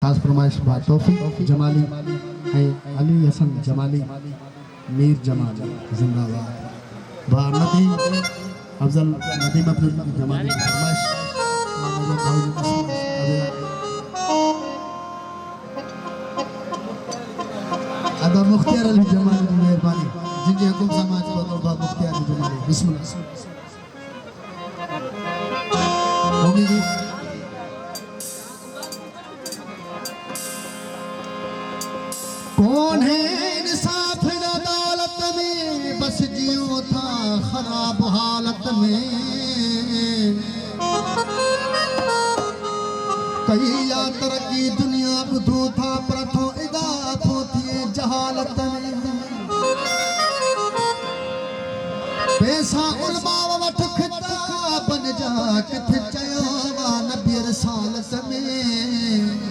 खास फरमाइश बा तौफीक जमाली अली हसन जमाली मीर जमाली जिंदाबाद बा नदी अफजल नदीम अब्दुल जमाली फरमाइश अदा मुख्तियार अली जमाली की मेहरबानी जिनके हुकुम समाज को तौबा मुख्तियार अली जमाली बिस्मिल्लाह होगी कौन है इंसाफ न अदालत में बस जियो था खराब हालत में कई या तरक्की दुनिया बुधू था प्रथो इदाफ होती जहालत में पैसा उलमा वठ खिता बन जा किथे चयो नबी रसालत में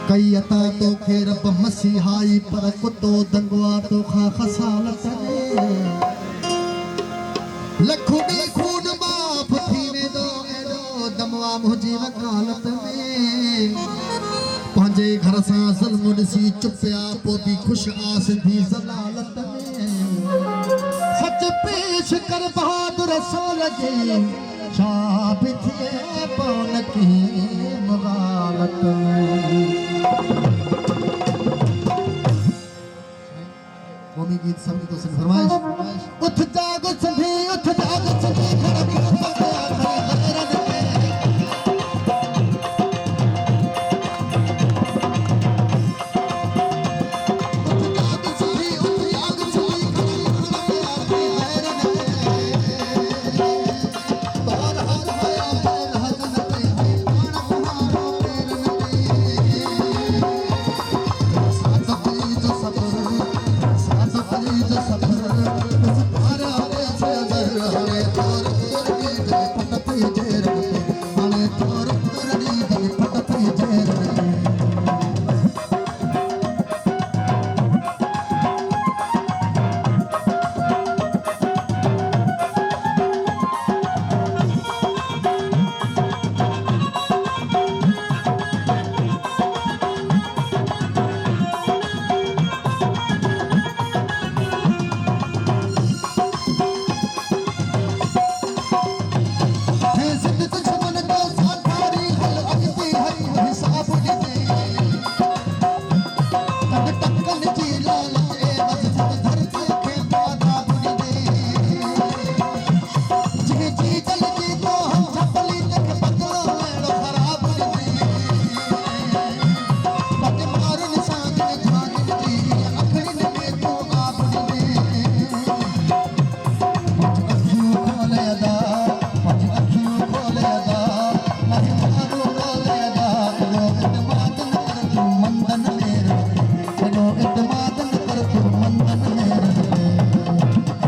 कई अता तो खे रब मसीहाई पर कुतो दंगवा तो खा खसालत लखों दी खून माफ थीने दो एडो दमवा मुझी वकालत में पंजे घर सा ज़ुल्म ॾिसी चुपिया पोती खुश आस थी ज़लालत में सच पेश कर बहादुर रसूल जी छाप थिए पौन की मुगालत कौमी गीत संगीतों से फरमाइश उठ